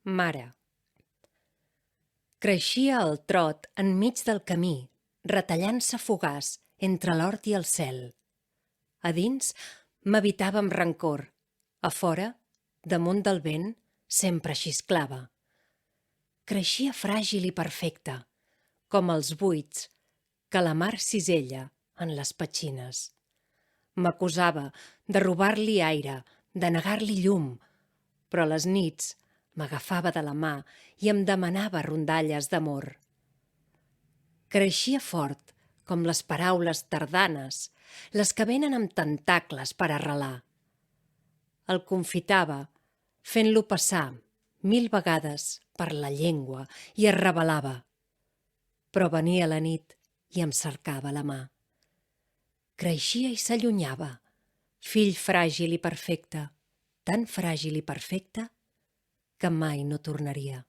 Mare. Creixia el trot enmig del camí, retallant-se fugaç entre l'hort i el cel. A dins m'habitava amb rancor, a fora, damunt del vent, sempre xisclava. Creixia fràgil i perfecta, com els buits que la mar cisella en les petxines. M'acusava de robar-li aire, de negar-li llum, però a les nits m'agafava de la mà i em demanava rondalles d'amor. Creixia fort, com les paraules tardanes, les que venen amb tentacles per arrelar. El confitava, fent-lo passar 1000 vegades per la llengua i es rebel·lava. Però venia la nit i em cercava la mà. Creixia i s'allunyava, fill fràgil i perfecte, tan fràgil i perfecte que mai no tornaria.